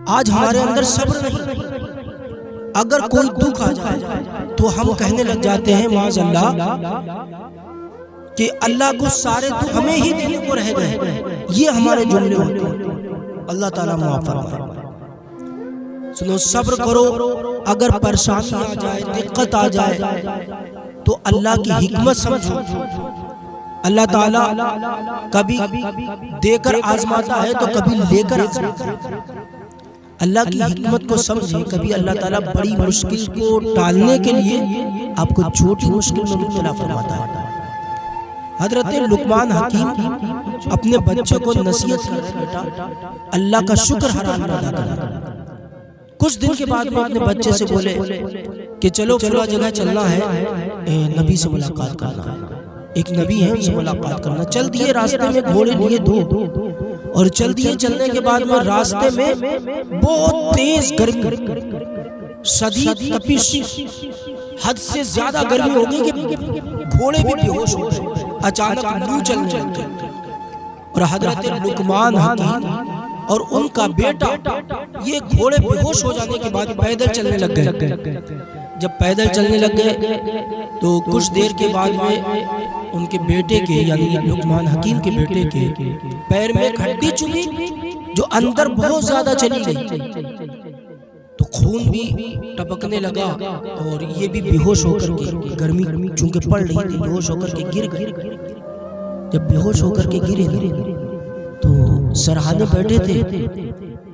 آج ہمارے اندر صبر نہیں. اگر کوئی دکھ آ جائے تو ہم کہنے لگ جاتے ہیں معاذ اللہ کہ اللہ کو سارے دکھ ہمیں ہی دینے کو رہ گئے. یہ ہمارے جملے ہوتے ہیں. اللہ تعالیٰ معاف فرمائے. سنو، صبر کرو. اگر پریشانی آ جائے، دقت آ جائے تو اللہ کی حکمت سمجھو. اللہ تعالیٰ کبھی دے کر آزماتا ہے تو کبھی لے کر آزماتا ہے. اللہ کی حکمت کو سمجھیں. کبھی اللہ تعالیٰ بڑی مشکل کو ٹالنے کے لیے آپ کو چھوٹی مشکل میں مبتلا فرماتا ہے. حضرت لقمان حکیم اپنے بچے کو نصیحت کر رہے، بیٹا اللہ کا شکر ہر حال میں ادا کرنا. کچھ دن کے بعد میں اپنے بچے سے بولے کہ چلو فلاں جگہ چلنا ہے، نبی سے ملاقات کرنا ہے. ایک نبی ہے، ان سے ملاقات کرنا. چل دیے، راستے میں گھوڑے لیے دو، اور چل دیے. چلنے کے بعد میں راستے میں بہت تیز گرمی، شدید تپش، حد سے زیادہ گرمی ہو گئی کہ گھوڑے بھی بے ہوش ہو گئے. اچانک لو چلنے لگ گئی اور حضرت لقمان حکیم اور ان کا بیٹا یہ گھوڑے بے ہوش ہو جانے کے بعد پیدل چلنے لگ گئے. جب پیدل چلنے لگ گئے تو کچھ دیر کے بعد میں ان کے بیٹے کے، یعنی لقمان حکیم کے بیٹے کے پیر میں ایک ہڈی چبھی جو اندر بہت زیادہ چلی گئی. تو خون بھی ٹپکنے لگا اور یہ بھی بے ہوش ہو کر کے، گرمی چونکہ پڑ رہی تھی، بے ہوش ہو کر کے گر گئے. جب بے ہوش ہو کر کے گرے تو سرحانے بیٹھے تھے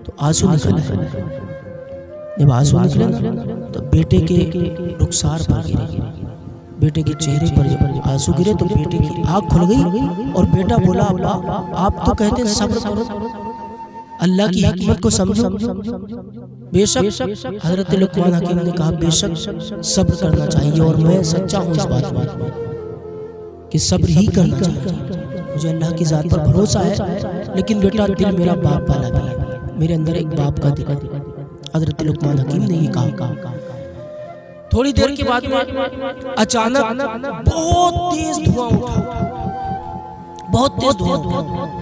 تو آنسو نکلے. جب آنسو نکلے تو بیٹے کے رخسار پر گرے، بیٹے کے چہرے پر جب آنسو گرے تو بیٹے کی آنکھ کھل گئی اور بیٹا بولا، ابا آپ تو کہتے ہیں صبر کرو، اللہ کی حکمت کو سمجھو. بے شک حضرت لقمان حکیم نے کہا بے شک صبر کرنا چاہیے، اور میں سچا ہوں اس بات میں کہ صبر ہی کرنا چاہیے. مجھے اللہ کی ذات پر بھروسہ ہے، لیکن بیٹا دل میرا باپ والا بھی ہے، میرے اندر ایک باپ کا دل ہے. حضرت لقمان حکیم نے یہ کہا. تھوڑی دیر کے بعد میں اچانک بہت تیز دھواں اٹھا، بہت تیز دھواں اٹھا.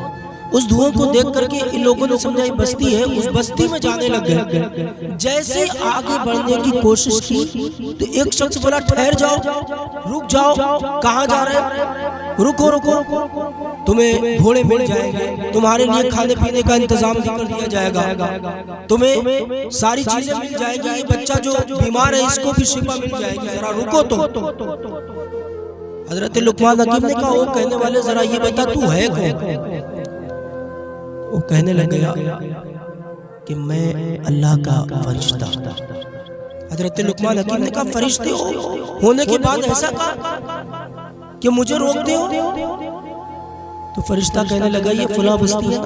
اس دھواں کو دیکھ کر کے ان لوگوں نے سمجھا یہ بستی ہے. اس بستی میں جانے لگ گئے. جیسے آگے بڑھنے کی کوشش کی تو ایک شخص بولا ٹھہر جاؤ، رک جاؤ. کہاں جا رہے ہیں؟ رکو رکو، تمہیں گھوڑے مل جائیں گے، تمہارے لیے کھانے پینے کا انتظام بھی کر دیا جائے گا، تمہیں ساری چیزیں مل جائیں گی. یہ بچہ جو بیمار ہے اس کو بھی شفا مل جائے گی، ذرا رکو تو. حضرت لقمان حکیم نے کہا، وہ کہنے والے ذرا یہ بتا تو ہے کون؟ وہ کہنے لگ گیا کہ میں اللہ کا فرشتہ. حضرت لقمان حکیم نے کہا فرشتے ہونے کے بعد ایسا کہا کہ مجھے روکتے ہو؟ تو فرشتہ کہنے لگا یہ فلاں بستی ہے،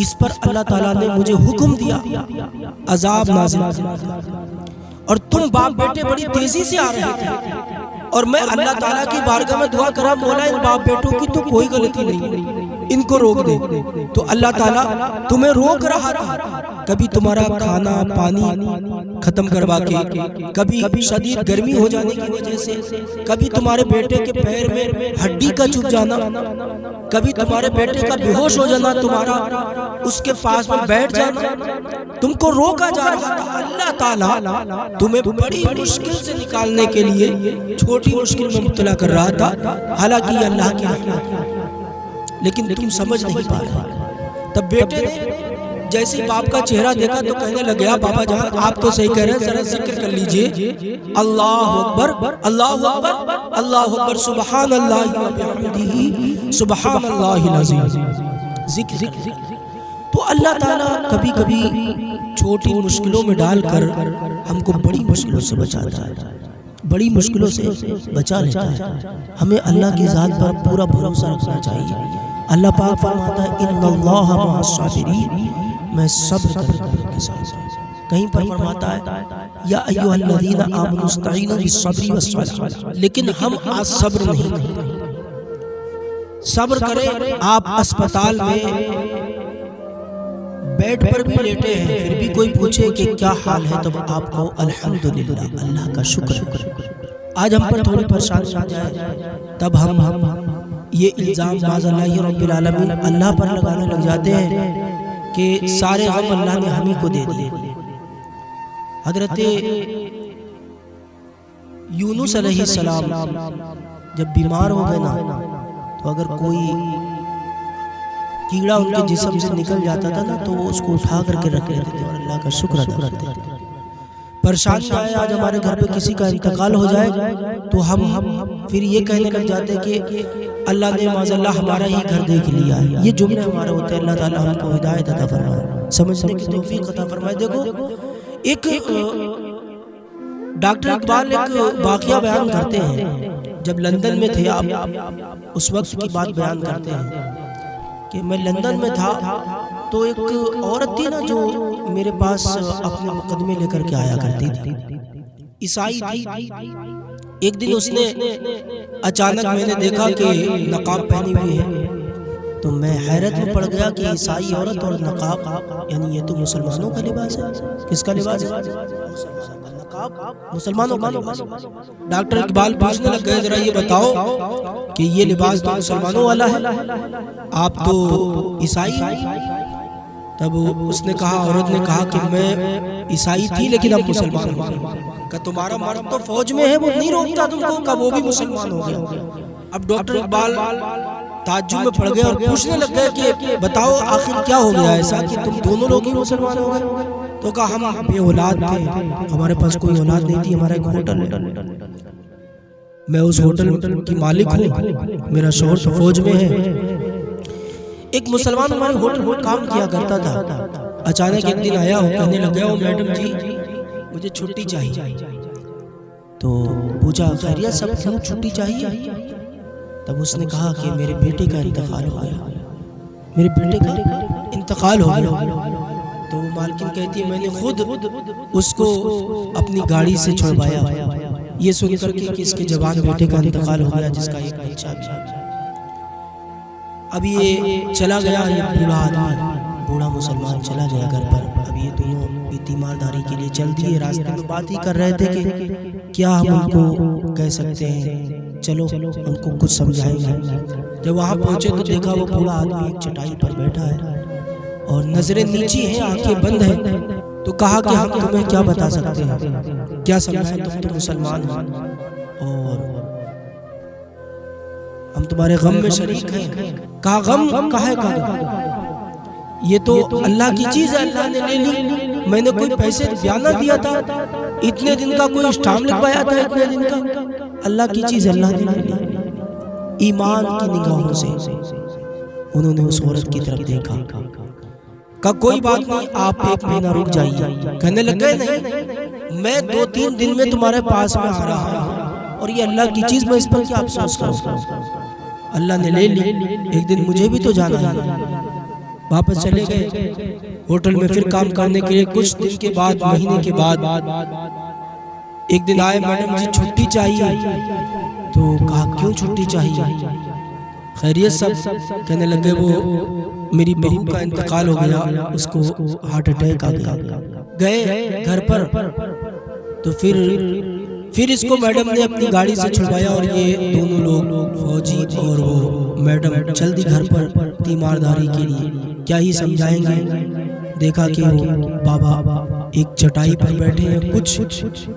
اس پر اللہ تعالیٰ نے مجھے حکم دیا عذاب نازل کرنے کا، اور تم باپ بیٹے بڑی تیزی سے آ رہے تھے، اور میں اللہ تعالیٰ کی بارگاہ میں دعا کرا، مولا ان باپ بیٹوں کی تو کوئی غلطی نہیں، ان کو روک دے. تو اللہ تعالیٰ تمہیں روک رہا تھا، کبھی تمہارا کھانا پانی ختم کروا کے، کبھی شدید گرمی ہو جانے کی وجہ سے، کبھی تمہارے بیٹے کے پیر میں ہڈی کا چبھ جانا، کبھی تمہارے بیٹے کا بے ہوش ہو جانا، تمہارا اس کے پاس میں بیٹھ جانا، تم کو روکا جا رہا تھا. اللہ تعالیٰ تمہیں بڑی مشکل سے نکالنے کے لیے چھوٹی مشکل میں مبتلا کر رہا تھا، حالانکہ یہ اللہ کی رحمت ہے، لیکن تم سمجھ نہیں پا رہے. تب بیٹے نے جیسے باپ کا چہرہ دیکھا تو کہنے لگا، بابا جان آپ تو صحیح کہہ رہے ہیں، ذرا ذکر کر لیجئے، اللہ اکبر اللہ اکبر اللہ اکبر سبحان اللہ و بحمدہ سبحان اللہ العظیم. ذکر. تو اللہ تعالیٰ کبھی کبھی چھوٹی مشکلوں میں ڈال کر ہم کو بڑی مشکلوں سے بچاتا ہے، بڑی مشکلوں سے بچا لیتا ہے. ہمیں اللہ کی ذات پر پورا بھروسہ رکھنا چاہیے. اللہ پاک فرماتا ہے ان اللہ مع الصابرین، میں صبر کرنے والوں کے ساتھ. کہیں پر فرماتا ہے یا ایھا الذین آمنوا استعینوا بالصبر والصلاۃ، لیکن ہم آج صبر نہیں کرتے. صبر کریں. آپ اسپتال میں بیڈ پر بھی لیٹے ہیں، پھر بھی کوئی پوچھے کہ کیا حال ہے، تب آپ کو الحمدللہ اللہ کا شکر. آج ہم پر تھوڑی پریشانی آ جائے تب ہم یہ الزام معاذ اللہ رب العالمین اللہ پر لگانے لگ جاتے ہیں کہ سارے غم اللہ نے ہم ہی کو دے دیے۔ حضرت یونس علیہ السلام جب بیمار ہو گئے نا، تو اگر کوئی کیڑا ان کے جسم سے نکل جاتا تھا نا تو وہ اس کو اٹھا کر کے رکھ لیتے تھے اور اللہ کا شکر ادا کرتے تھے۔ پریشانی آئے آج ہمارے گھر پہ کسی کا انتقال ہو جائے تو ہم پھر یہ کہنے لگ جاتے کہ اللہ نے معاذ اللہ ہمارا ہی گھر دیکھ لیا ہے۔ یہ جملے ہمارے ہوتے ہیں۔ اللہ تعالیٰ ہم کو ہدایت عطا فرمائے، سمجھنے کی توفیق عطا فرمائے۔ دیکھو ایک ڈاکٹر اقبال ایک واقعہ بیان کرتے ہیں، جب لندن میں تھے آپ اس وقت کی بات بیان کرتے ہیں کہ میں لندن میں تھا تو ایک عورت تھی نا جو میرے پاس اپنے مقدمے لے کر کے آیا کرتی تھی، عیسائی تھی۔ ایک دن اس نے اچانک میں نے دیکھا کہ نقاب پہنی ہوئی ہے تو میں حیرت میں پڑ گیا کہ عیسائی عورت اور نقاب، یعنی یہ تو مسلمانوں کا لباس ہے۔ کس کا لباس ہے؟ مسلمانوں کا لباس۔ ڈاکٹر اقبال پوچھنے لگ گئے ذرا یہ بتاؤ کہ یہ لباس تو مسلمانوں والا ہے، آپ تو عیسائی ہیں۔ تب اس نے کہا، عورت نے کہا کہ میں عیسائی تھی لیکن اب مسلمان ہو گئی۔ کہ تمہارا مرد تو فوج میں ہے، وہ نہیں روکتا تم کو، کہ وہ بھی مسلمان ہو گیا۔ اب ڈاکٹر اقبال تعجب میں پڑ گئے اور پوچھنے لگ گئے کہ بتاؤ آخر کیا ہو گیا ایسا کہ تم دونوں لوگ ہی مسلمان ہو گئے؟ تو کہا ہم بے اولاد تھے، ہمارے پاس کوئی اولاد نہیں تھی، ہمارا ایک ہوٹل ہے، میں اس ہوٹل کی مالک ہوں، میرا شوہر تو فوج میں ہے۔ ایک مسلمان ہمارے ہوٹل میں کام کیا کرتا تھا، اچانک ایک دن آیا اور کہنے لگ گیا، او میڈم جی مجھے چھٹی چاہیے۔ تو پوچھا خیریت سب کیوں چھٹی چاہیے؟ تب اس نے کہا کہ میرے بیٹے کا انتقال ہو گیا، میرے بیٹے کا انتقال ہو گیا۔ تو وہ مالکن کہتی ہے میں نے خود اس کو اپنی گاڑی سے چھڑوایا، یہ سن کر کے کہ اس کے جوان بیٹے کا انتقال ہو گیا جس کا ایک بچہ بھی ہے۔ اب یہ چلا گیا، یہ بوڑھا آدمی، بوڑھا مسلمان چلا گیا گھر پر۔ اب یہ دونوں بھی تیمارداری کے لیے چل دیے، راستے میں بات ہی کر رہے تھے کہ کیا ہم ان کو کہہ سکتے ہیں، چلو ان کو کچھ سمجھائیں گے۔ جب وہاں پہنچے تو دیکھا وہ بوڑھا آدمی ایک چٹائی پر بیٹھا ہے اور نظریں نیچی ہیں، آنکھیں بند ہیں۔ تو کہا کہ ہم تمہیں کیا بتا سکتے ہیں، کیا سمجھائیں، تم تو مسلمان ہو اور ہم تمہارے غم میں شریک ہیں۔ کہا غم کہے کا، یہ تو اللہ کی چیز ہے، اللہ نے لے لی، میں نے کوئی پیسے بیانہ دیا تھا، اتنے دن کا کوئی اسٹام لکھوایا تھا، اتنے دن کا، اللہ کی چیز اللہ نے لے لی۔ ایمان کی نگاہوں سے انہوں نے اس عورت کی طرف دیکھا، کہا کوئی بات نہیں، آپ ایک مہینہ رک جائیے۔ کہنے لگے نہیں، میں 2-3 دن میں تمہارے پاس میں آ رہا ہوں، اور یہ اللہ کی چیز، میں اس پر کیا افسوس کروں، اللہ نے لے لی، ایک دن مجھے بھی تو جانا ہے۔ واپس چلے گئے ہوٹل میں پھر کام کرنے کے لیے۔ کچھ دن کے بعد، مہینے کے بعد ایک دن آئے، میڈم جی چھٹی چاہیے۔ تو کہا کیوں چھٹی چاہیے، خیریت سب؟ کہنے لگے وہ میری بہو کا انتقال ہو گیا، اس کو ہارٹ اٹیک آ گیا۔ گئے گھر پر تو پھر اس کو میڈم نے اپنی گاڑی سے چھڑوایا اور یہ دونوں لوگ فوجی اور وہ میڈم چل دی گھر پر تیمارداری کے لیے۔ کیا ہی سمجھائیں گے؟ دیکھا کہ وہ بابا ایک چٹائی پر بیٹھے ہیں، کچھ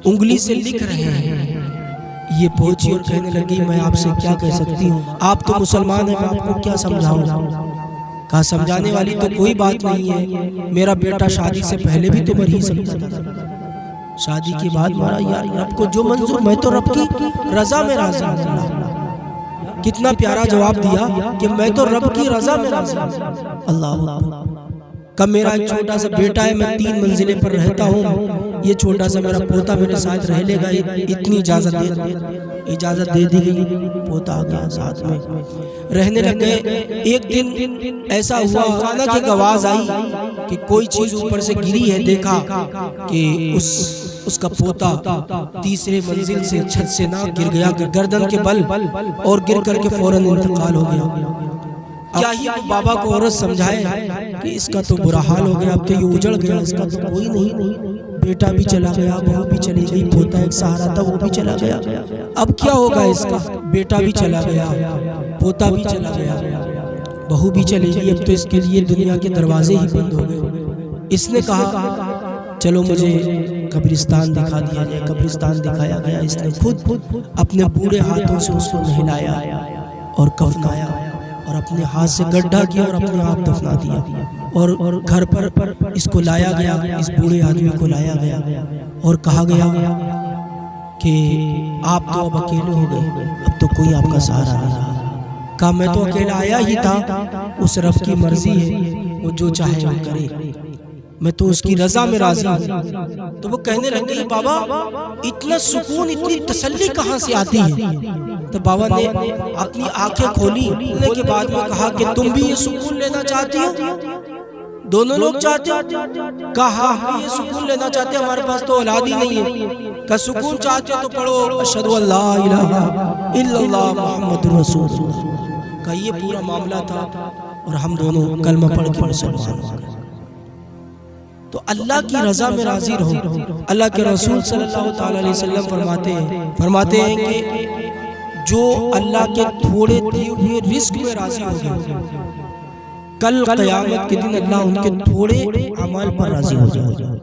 انگلی سے لکھ رہے ہیں۔ یہ پہنچی اور کہنے لگی میں آپ سے کیا کہہ سکتی ہوں، آپ تو مسلمان ہیں، میں آپ کو کیا سمجھاؤں؟ کہا سمجھانے والی تو کوئی بات نہیں ہے، میرا بیٹا شادی سے پہلے بھی تو مر ہی سکتا تھا، شادی کے بعد مرا، یار رب کو جو منظور، میں تو رب کی رضا میں راضی ہوں۔ کتنا پیارا جواب دیا کہ میں تو رب کی رضا میں راضی ہوں۔ اللہ کب میرا ایک چھوٹا سا بیٹا ہے، میں 3 منزلیں پر رہتا ہوں، یہ چھوٹا سا میرا پوتا میرے ساتھ رہ لے گا، اتنی اجازت دے دی گئی، پوتا آ گیا ساتھ میں رہنے لگ گئے۔ ایک دن ایسا ہوا اچانک ایک آواز آئی کہ کوئی چیز اوپر سے گری ہے، دیکھا کہ اس کا پوتا تیسرے منزل سے چھت سے نہ گر گیا، گردن کے بل، اور گر کر کے فوراً انتقال ہو گیا۔ کیا ہی بابا کو عورت سمجھائے کہ اس کا تو برا حال ہو گیا، اب تو یہ اجڑ گیا، اس کا تو کوئی نہیں، بیٹا بھی چلا گیا، بہو بھی چلی گئی، پوتا ایک سہارا تھا وہ بھی چلا گیا، اب کیا ہوگا اس کا؟ بیٹا بھی چلا گیا، پوتا بھی چلا گیا، بہو بھی چلے گی، اب تو اس کے لیے دنیا کے دروازے ہی بند ہو گئے۔ اس نے کہا چلو مجھے قبرستان دکھا دیا جائے۔ قبرستان دکھایا گیا، اس نے خود اپنے بوڑھے ہاتھوں سے اس کو نہلایا اور کفنایا اور اپنے ہاتھ سے گڈھا کیا اور اپنے ہاتھ دفنا دیا، اور گھر پر اس کو لایا گیا، اس بوڑھے آدمی کو لایا گیا اور کہا گیا کہ آپ تو اب اکیلے ہو گئے، اب تو کوئی آپ کا سہارا نہیں رہا۔ کہا میں تو اکیلا آیا ہی تھا، اس رب کی مرضی ہے، وہ جو چاہے وہ کرے، میں تو اس کی رضا میں راضی ہوں۔ تو وہ کہنے لگے بابا اتنا سکون، اتنی تسلی کہاں سے آتی ہے؟ تو بابا نے اپنی آنکھیں کھولی کے بعد میں کہا کہ تم بھی یہ سکون لینا چاہتی ہو؟ دونوں لوگ چاہتے ہو؟ کہا ہم بھی یہ سکون لینا چاہتے ہیں، ہمارے پاس تو اولاد ہی نہیں ہے۔ کہ سکون چاہتے ہو تو پڑھو اشہد ان لا الہ الا اللہ محمد رسول اللہ۔ کہ یہ پورا معاملہ تھا اور ہم دونوں کلمہ پڑھ کے مسلمان ہو گئے۔ تو اللہ کی رضا میں راضی رہو۔ اللہ کے رسول صلی اللہ تعالی علیہ وسلم فرماتے ہیں کہ جو اللہ کے تھوڑے دیے ہوئے رزق میں راضی ہو گئے، کل قیامت کے دن اللہ ان کے تھوڑے اعمال پر راضی ہو جائے۔